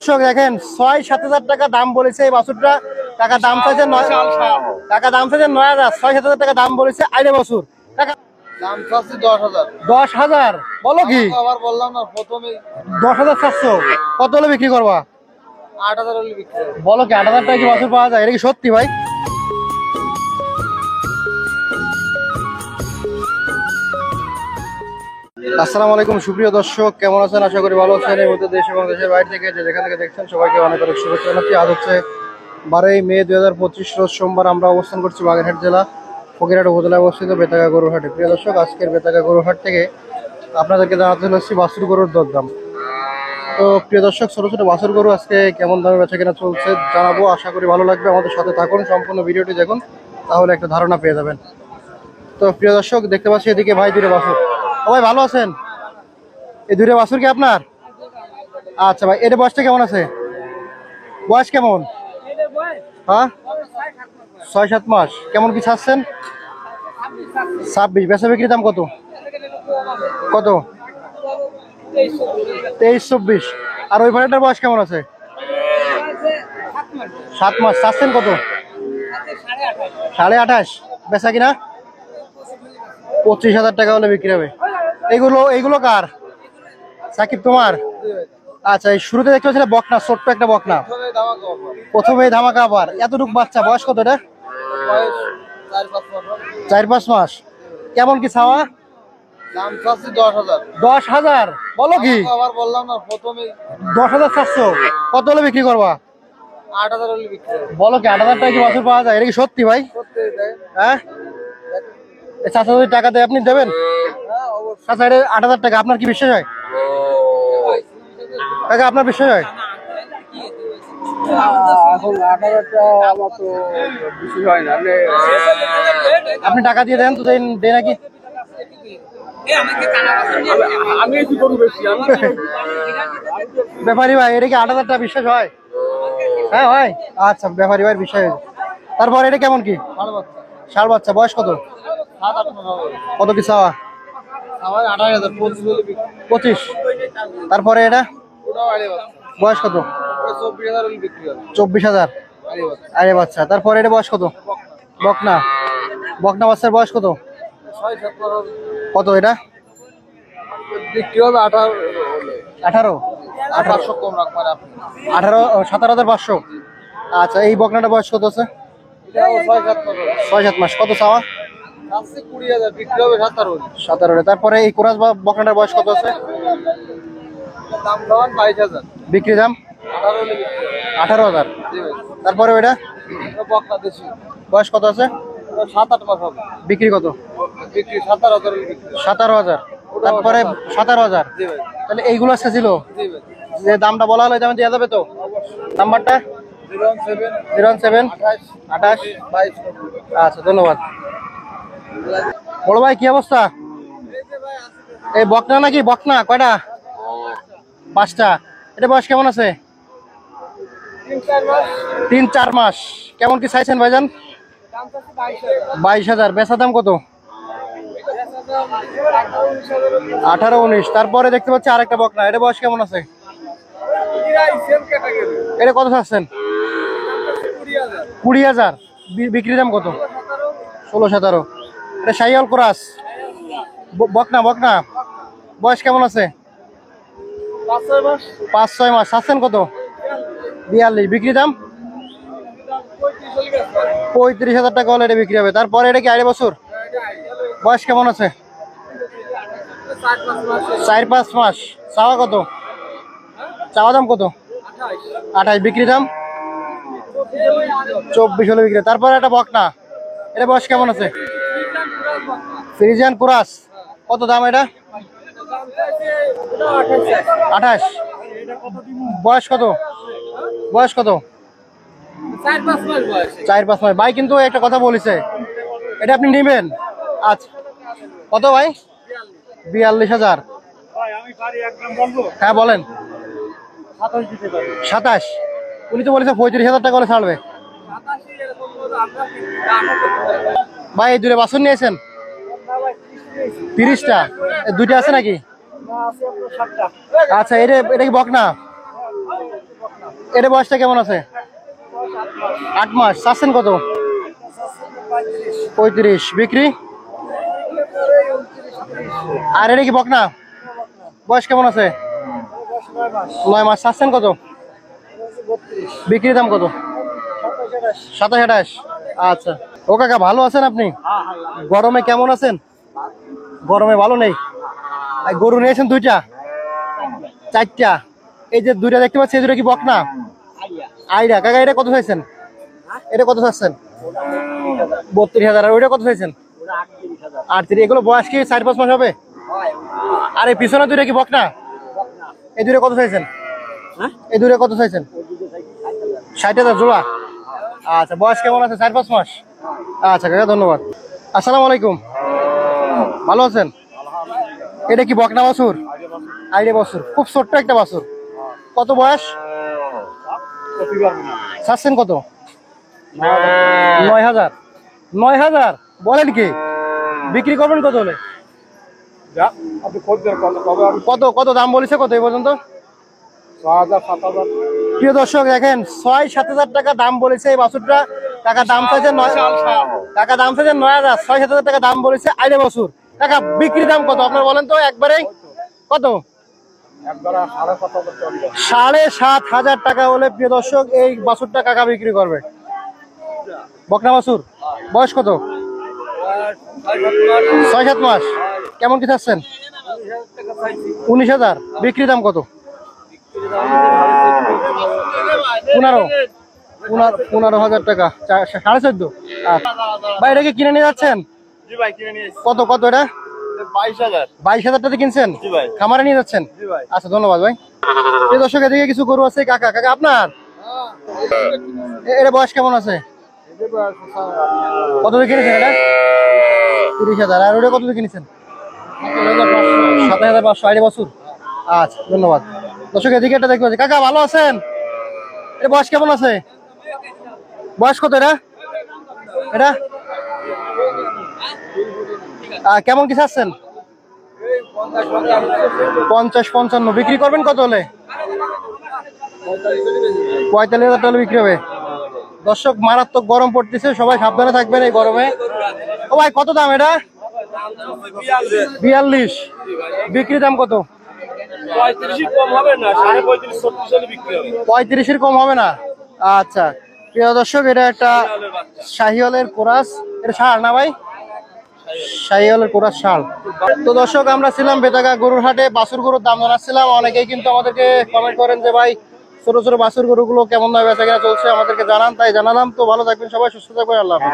দর্শক দেখেন ৬-৭ হাজার টাকা দাম বলেছে এই বাছুরটা। টাকা দাম চাইছে টাকা দাম চাইছে ৯,০০০, ৬-৭ হাজার টাকা দাম বলেছে আইলে বাছুর। টাকা দাম চাচ্ছি 10,000। ১০,০০০ বলো কি? আবার বললাম না প্রথমে ১০,৭০০। কত হলে বিক্রি করবা? 8,000 হলে বিক্রি হবে। বলো কি ৮,০০০ টাকা কি বাছুর পাওয়া যায়? এটা কি সত্যি ভাই? আসসালামু আলাইকুম সুপ্রিয় দর্শক, কেমন আছেন? আশা করি ভালো আছেন। এই মধ্যে দেশ এবং দেশের বাইরে থেকে যে যেখান থেকে দেখছেন সবাইকে অনেক অনেক শুভেচ্ছা জানাচ্ছি। আজ হচ্ছে 12ই মে 2025 রোজ সোমবার। আমরা অবস্থান করছি বাগেরহাট জেলা ফকিরহাট উপজেলায় অবস্থিত বেতাগা গরুর হাটে। প্রিয় দর্শক, আজকের বেতাগা গরুর হাট থেকে আপনাদেরকে জানাতে চলেছি বাছুর গরুর দরদাম। তো প্রিয় দর্শক, ছোটো ছোটো বাছুর গরু আজকে কেমন দামে বেচা কেনা চলছে জানাবো। আশা করি ভালো লাগবে, আমাদের সাথে থাকুন, সম্পূর্ণ ভিডিওটি দেখুন, তাহলে একটা ধারণা পেয়ে যাবেন। তো প্রিয় দর্শক, দেখতে পাচ্ছি এদিকে ভাই দুটো বাছুর। সবাই ভালো আছেন? এই দুটো বাছুর কি আপনার? আচ্ছা ভাই, এর বয়সটা কেমন আছে? বয়স কেমন? হ্যাঁ, ৬-৭ মাস। কেমন কি ছাড়ছেন? ২৬। বেচা বিক্রির দাম কত? কত? ২৩-২৪। আর ওই ভাড়াটার বয়স কেমন আছে? ৭ মাস। ছাড়ছেন কত? ২৮.৫। বেচা কিনা ২৫,০০০ টাকা হলে বিক্রি হবে। এইগুলো কার? সাকিব তোমার? আচ্ছা, এই শুরুতে দেখতে পাচ্ছিলে বকনা, ছোট্ট একটা বকনা, প্রথমে ধামাকা। আবার এতটুকু বাচ্চা, বয়স কত এটা? ৪-৫ মাস। কেমন কি চাওয়া? দাম চাচ্ছি 10,000। ১০,০০০ বলো কি? আবার বললাম না প্রথমে ১০,৭০০। কত হলে বিক্রি করবা? 8,000 হলে বিক্রি হবে। বলো কি ৮,০০০ টাকা কি বাছুর পাওয়া যায়? এটা কি সত্যি ভাই? সত্যি তাই? হ্যাঁ, চাচা যদি টাকা দেয় আপনি দেবেন? হ্যাঁ অবশ্যই। আচ্ছা, এটা ৮,০০০ টাকা আপনার কি বিশ্বাস হয়? টাকা আপনার বিশ্বাস হয়? এখন 8,000টা আমার তো বেশি হয় না। আপনি টাকা দিয়ে দেন তো, দেয় নাকি? আমি কি করবো বেশি? আমি ব্যাপারী ভাই, এটা কি ৮,০০০ টাকা বিশ্বাস হয়? হ্যাঁ ভাই। আচ্ছা, ব্যাপারী ভাই বিশ্বাস হয়েছে। তারপর এটা কেমন কি? ষাঁড় বাচ্চা। বয়স কত? 7-8 মাস হবে। কত কি চাওয়া? আমার 28,000 25 হলে বিক্রি। 25। তারপরে এটা ওটাও আড়ে বাচ্চা। বয়স কত? ওটা 24,000 হলে বিক্রি হবে। 24,০০০। আড়ে বাচ্চা। আরে বাচ্চা। তারপরে এটা বয়স কত? বকনা। বকনা বাচ্চার বয়স কত? 6-7 মাস হবে। কত এটা? বিক্রি হবে 18 হলে। 18। 500 কম রাখবেন আপনি। 17,500। আচ্ছা, এই বকনাটা বয়স কত আছে? এটাও 6-7 মাস হবে। 6-7 মাস। কত চাওয়া? চাচ্ছি 20,000, বিক্রি হবে 17 হলে। 17। তারপরে এই কোরাস বকনাটার বয়স কত আছে? দাম খাওয়ান 22,000। বিক্রি দাম 18 হলে বিক্রি হবে। 18,000। জি ভাই। তারপরে ওইটা এটা বকনা দেশি। বয়স কত আছে? ওটা 7-8 মাস হবে। বিক্রি কত? বিক্রি 17,000 হলে বিক্রি হবে। 17,000। তারপরে 17,000। জি ভাই। তাহলে এইগুলো আজকে ছিল জি ভাই। যে দামটা বলা হলো, দামে দেওয়া যাবে তো? নাম্বারটা 017 017 28। 22। আচ্ছা, ধন্যবাদ। বড় ভাই, কি অবস্থা? এই বকনা নাকি? বকনা কয়টা? 5টা। এটা বয়স কেমন আছে? 3-4 মাস। 3-4 মাস। কেমন কি চাইছেন ভাইজান? দাম চাচ্ছি 22,000। 22,000। বেচা দাম কত? 18-19। তারপরে দেখতে পাচ্ছি আরেকটা বকনা, এটা বয়স কেমন আছে? Same category. এটা কত চাচ্ছেন? 20,000। 20,000। বিক্রি দাম কত? 16-17। এটা শাহিওয়াল ক্রস বকনা। বকনা বয়স কেমন আছে? 5-6 মাস। 5-6 মাস। চাচ্ছেন কত? 42। বিক্রি দাম 35,000 টাকা হলে এটা বিক্রি হবে। তারপরে এটা কি আড়াই বছর? বয়স কেমন আছে? 4-5 মাস। চাওয়া কত? চাওয়া দাম কত? 28। বিক্রি দাম 24 হলে বিক্রি। তারপরে একটা বকনা, এটা বয়স কেমন আছে? Friesian cross. কত দাম এটা? 28। বয়স কত? বয়স কত? 4-5 মাস বয়স। 4-5 মাস। ভাই কিন্তু একটা কথা বলেছে, এটা আপনি নেবেন? আচ্ছা, কত ভাই? 42,000। হ্যাঁ বলেন। 27। উনি তো বলেছে 35,000 টাকা হলে ছাড়বে। ভাই এই দূরে বাছুর নিয়েছেন? 30টা। দুইটা আছে নাকি? আচ্ছা, এটা কি বকনা? এটা বয়সটা কেমন আছে? 8 মাস। চাচ্ছেন কত? 35। বিক্রি? আর এটা কি বকনা? বয়স কেমন আছে? 9 মাস। চাচ্ছেন কত? বিক্রির দাম কত? 27-28। আচ্ছা। ও কাকা ভালো আছেন আপনি? গরমে কেমন আছেন? গরমে ভালো নেই। আর গরু নিয়েছেন দুইটা? 4টা। এই যে দুইটা দেখতে পাচ্ছি, এই দুটো কি বকনা? আইডা। কাকা এটা কত চাইছেন? এটা কত চাচ্ছেন? 32,000। আর ওইটা কত চাইছেন? 38। এগুলো বয়স কি 4-5 মাস হবে? আর এই পিছনে দুইটা কি বকনা? এই দুটো কত চাইছেন? এই দুটো কত চাইছেন? 60,000 জোড়া। আচ্ছা, বয়স কেমন আছে? 4-5 মাস। আচ্ছা কাকা, ধন্যবাদ। আসসালামু আলাইকুম। ভালো আছেন? এটা কি বকনা বাছুর? আইডিয়া বাছুর। খুব ছোট্ট একটা বাছুর। কত বয়স? চাচ্ছেন কত? 9,000। 9,000 বলেন কি? বিক্রি করবেন কত হলে? কত কত দাম বলেছে কত এই পর্যন্ত? 6,000-7,000। প্রিয় দর্শক দেখেন, 6-7,000 টাকা দাম বলেছে এই বাছুরটা। টাকা দাম চাইছে 9,000। 6-7,000 টাকা দাম বলেছে আইডিয়া বাছুর। টাকা বিক্রি দাম কত আপনার বলেন তো একবারেই? কত? 7,500 টাকা হলে প্রিয় দর্শক এই বাছুরটা কাকা বিক্রি করবে। বকনা বাছুর। বয়স কত? 6-7 মাস। কেমন কি চাচ্ছেন? 19,000। বিক্রি দাম কত? 15,000 টাকা। 14.5। ভাই এটা কি কিনে নিয়ে যাচ্ছেন? জি ভাই, কিনে নিয়ে এসেছি। কত কত এটা? 22,000। 22,000 টাকা কিনছেন? জি ভাই। খামারে নিয়ে যাচ্ছেন? জি ভাই। আচ্ছা, ধন্যবাদ ভাই। এই দর্শক এদিকে কিছু গরু আছে। কাকা কাকা আপনার এটা বয়স কেমন আছে? কত দিয়ে কিনেছেন এটা? 30,000। আর ওটা কত দিয়ে কিনেছেন? 7,500। আইডিয়া বাছুর। আচ্ছা, ধন্যবাদ। দর্শক এদিকে একটা দেখতে পাচ্ছি। কাকা ভালো আছেন? এটা বয়স কেমন আছে? বয়স কত এটা? এটা কেমন কি চাচ্ছেন? 50-55। বিক্রি করবেন কত হলে? 45,000 টাকা বিক্রি হবে। দর্শক দর্শক গরম পড়তেছে, সবাই সাবধানে থাকবেন এই গরমে। ও ভাই কত দাম এটা? 42। বিক্রি দাম কত? 35-এর কম হবে না। আচ্ছা প্রিয় দর্শক, এটা একটা শাহিওয়ালের কোরাস। এটা ষাঁড় না ভাই? শাহিওয়ালের কোরাস ষাঁড়। তো দর্শক, আমরা ছিলাম বেতাগা গরুর হাটে, বাছুর গরুর দাম জানাচ্ছিলাম। অনেকেই কিন্তু আমাদেরকে কমেন্ট করেন যে ভাই ছোট ছোট বাছুর গরুগুলো কেমন দামে বেচা কেনা চলছে, আমাদেরকে জানান, তাই জানালাম। তো ভালো থাকবেন সবাই, সুস্থ থাকবেন। আল্লাহ হাফেজ।